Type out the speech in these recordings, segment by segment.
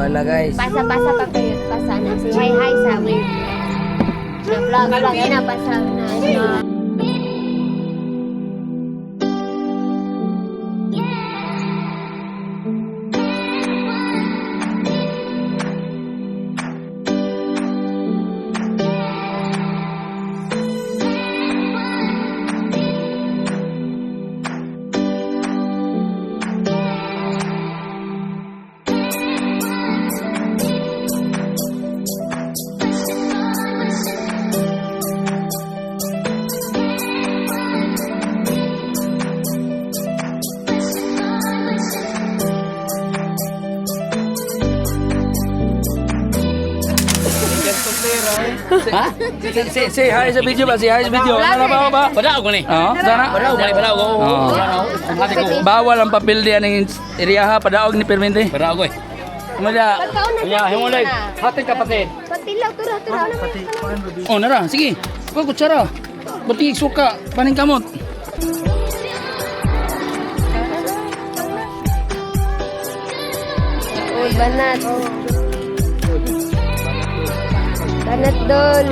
Wala guys. Pasa-pasa pa kayo. Pasa na. Si hi-hi sa wave. Na-vlog na pasa na. Ha? Say hi sa video ba? Say hi sa video. Ano na ba? Padaog ko ni. Oo, sana. Padaog ko. Bawal ang papel diyan ng area ha. Padaog ni permente. Padaog ko. Kumada. Ya, himulay. Hatid kapatid. Patilaw, tura na. Oh, nara. Sige. Kuha kutsara. Batik suka. Paning kamot. Oh, banat. Banat doon.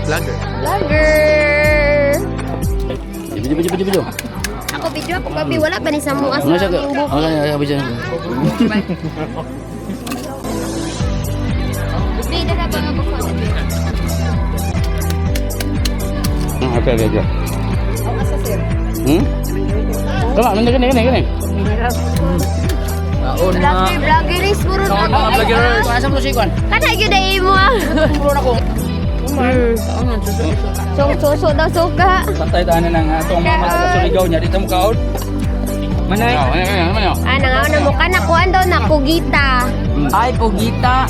Vlogger. Vlogger. Video. Ako video ako gabi. Wala pa ni sa mga Ano siya? sa aming buko. Okay, video. Bida na ba ang buko? Okay. Ako sa sir. Tama, gani. Vlogger is puro na ako. Vlogger. Asa mo si Kwan? Kada yun na imo ah. Puro na ko. Suso daw suka. Patay tayo na nga itong mga magkasuligaw niya. Dito mo ka-out. Manay. Ah, nangaw na mo ka na kuhan daw na pugita. Ay, pugita.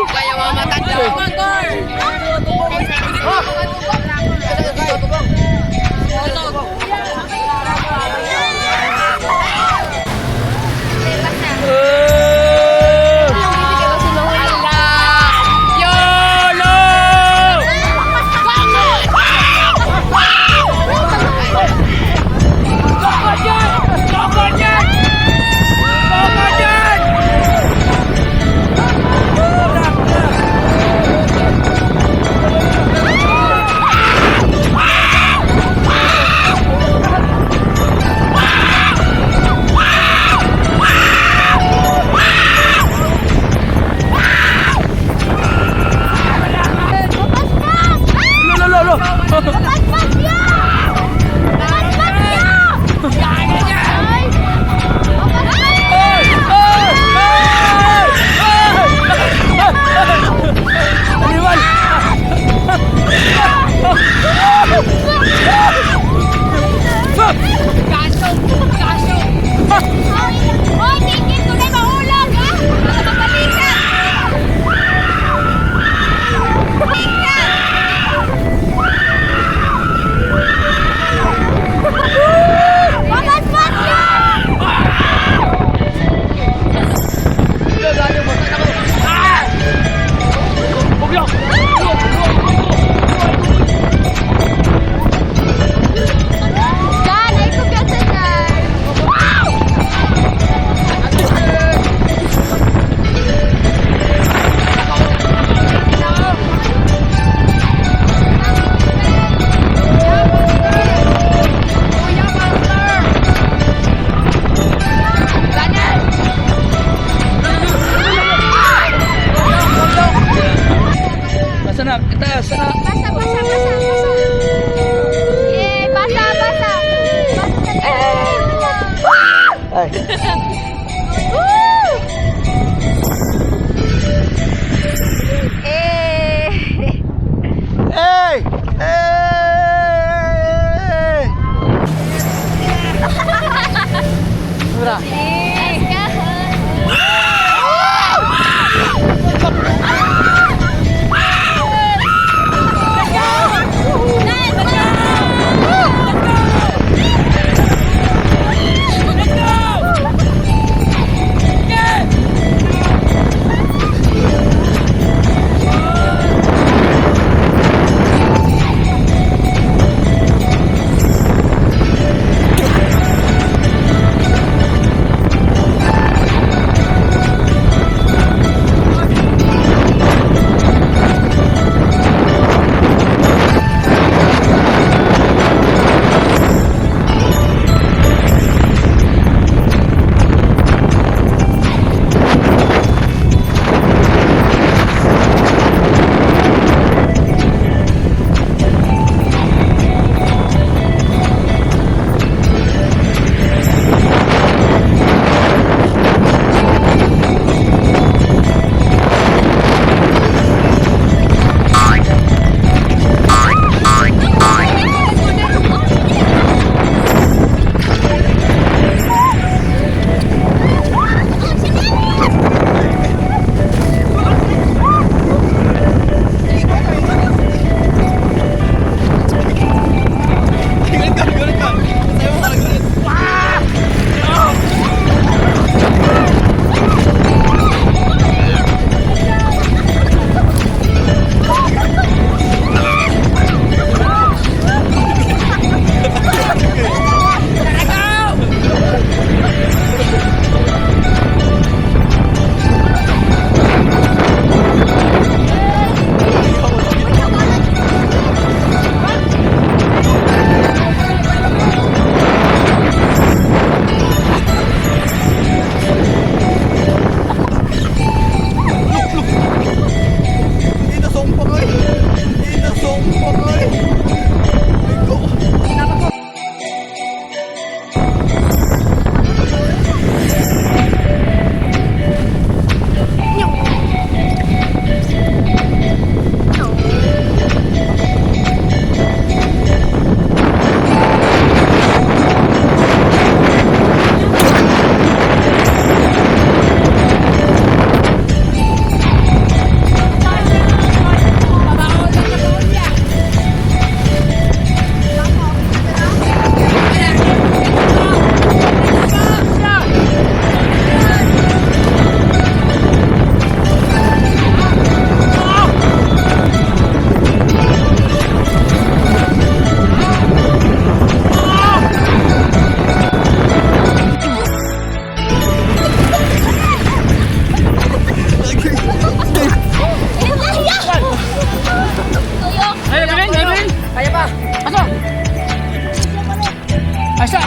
Kaya mga matanda.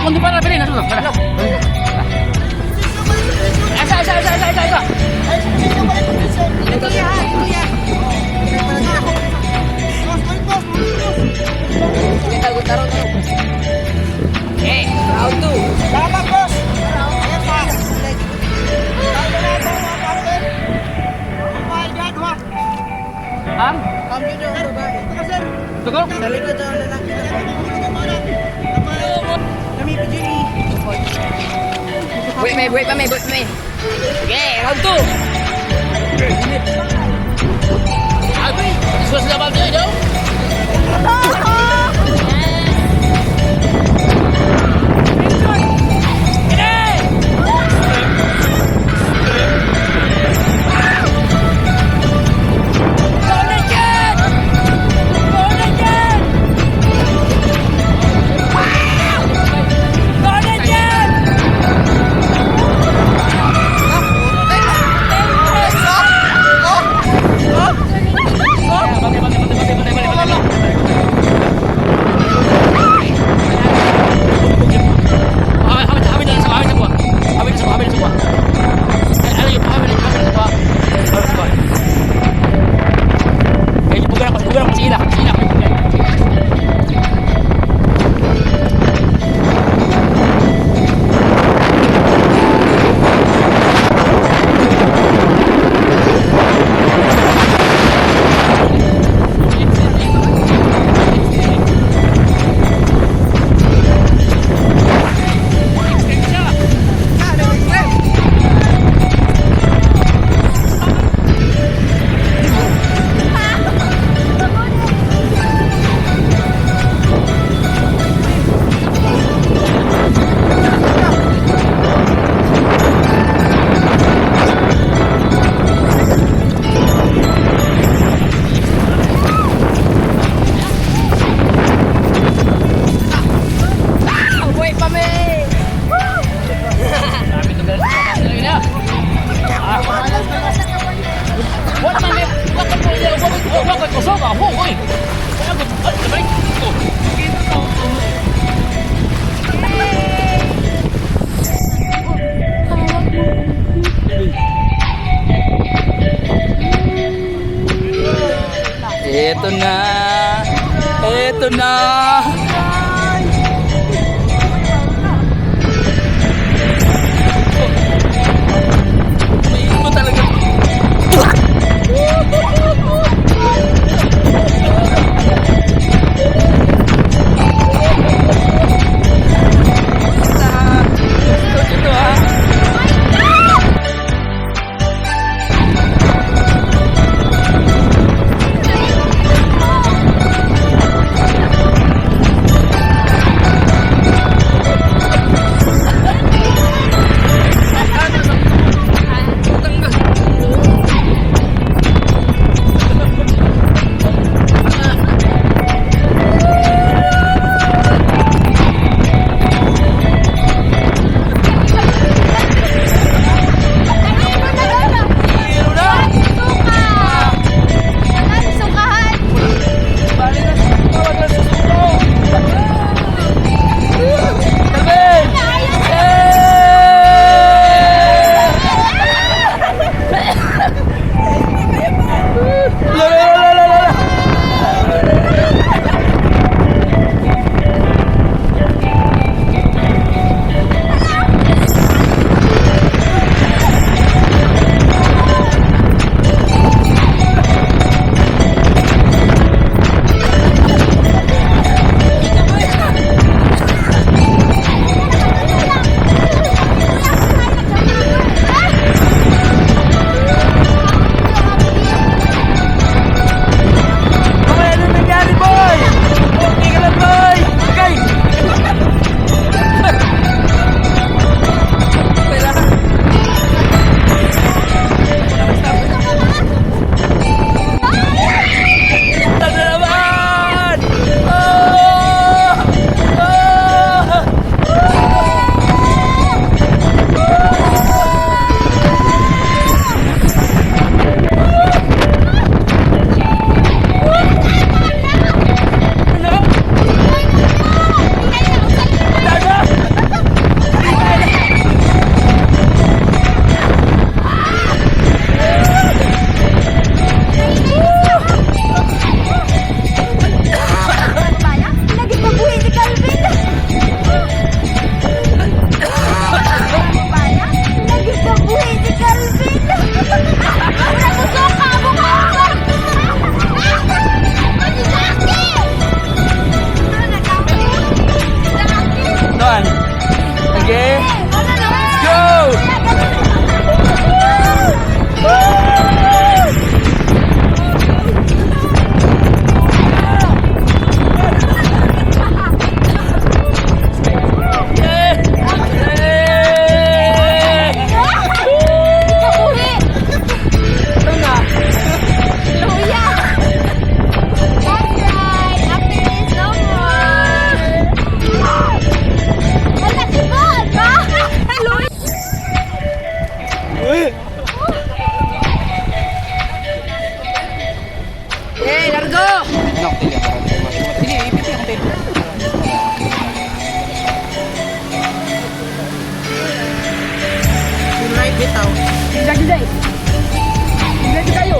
Kung di pa na, bilhin. Nasa. Isa. Eh, round 2. Salamat, boss. Ayan pa. Ang? Kami daw ang babae. Ito sir. Tugo? Sa likod daw ang lalaki. Kami, Jimmy. Wait pa may. Okay, round 2. Abi, sudah sudah bantu dia. Ito na. Ito talaga. Ito ha. Wow. Gila. Gila kayo.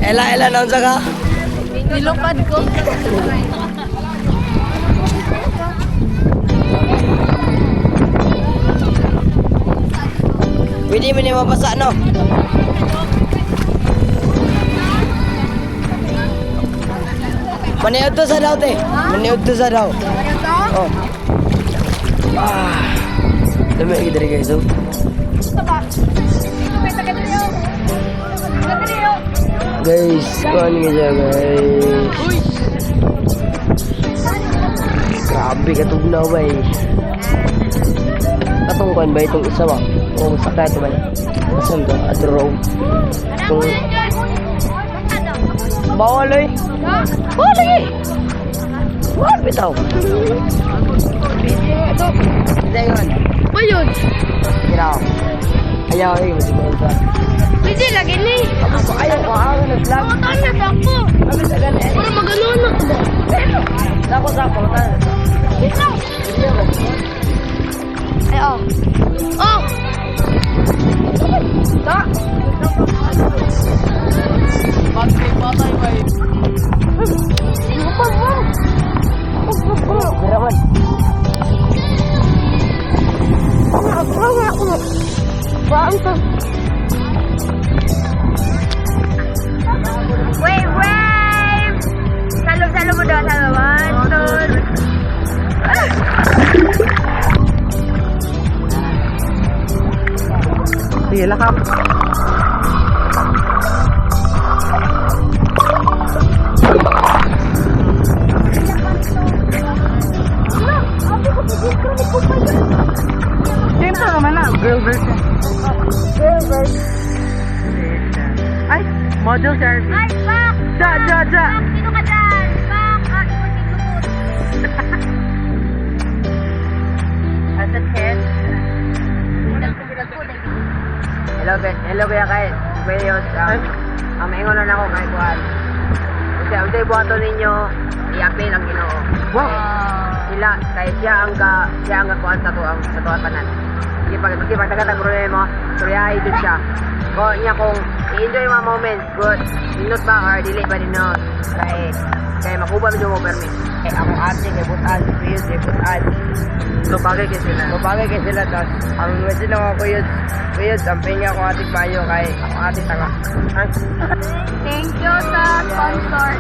Ela naon sa ka? Nilupad ko. Pwede mo ni mabasa no? Maniud to sa daw te. Maniud to sa daw. Oh. Dami lagi dari guys oh. Guys, kuhan nga siya guys. Grabe katugnaw ba eh. Katong kuhan ba itong isa ba? O saka ito ba? Saan to? At row. Itong... Bawal eh. Bawal lagi. Bawal bitaw. Ito. Ito yun. Ba yun? Kiraw. Ayaw eh. Masiguro sa. Pwede lagi ni. Ayaw ko. Ayaw nag-vlog. Tama na ako. Ano sa gani? Para maganoon ako ba? Sako. Ito. Ay, oh. Oh! Ta! Patay ba eh? Geraman. Wave, wave! Salo mo daw, salo. 1, 2. Sige, lakap. Siyempre naman na, girl version. Girl version. Ay, model service. Ay, back! Ja. Back! Sino ka dyan? Back! Ikot yung lukot. At the 10. Hello kuya kay Bayos. Maingon na ako kay Kuan. Unsay buhaton ninyo i-appeal ang Ginoo. Wow. Sila kay siya ang kuan sa tuwa tanan. Sige pagtagatag problema, suryahay jud siya. Ko niya kung i-enjoy yung mga moments, good. Minot ba or dili ba ninyo kay makuba mo permit. Eh ako ate kay butan, please kay butan. So bagay kay sila tas ang message lang ako yun. Sampay niya ako ating bayo kay ako ating tanga. Thank you sa sponsor.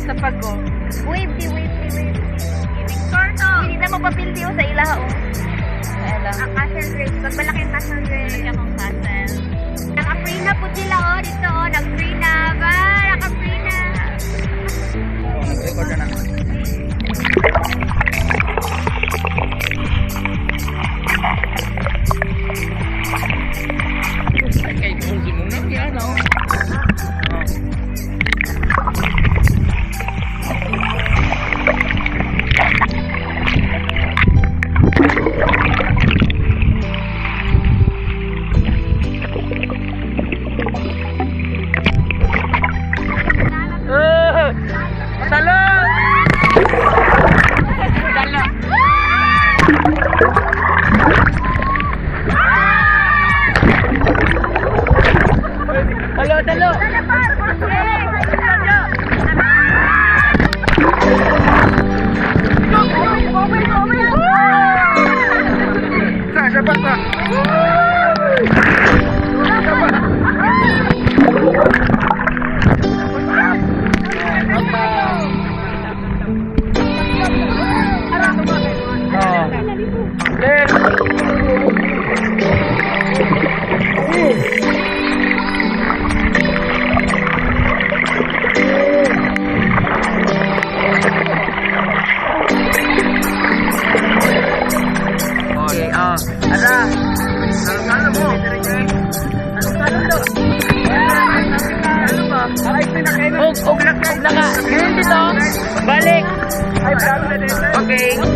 Sa pagong. Wave. Giving sort of. Hindi na magpapildi sa ilaha. Ang castle race. Pag malaki ang castle race. Akong castle. Naka-free na po sila dito. Nag-free na ba? Naka-free na. Record na. Kay kung sinunod yan oh. Okay.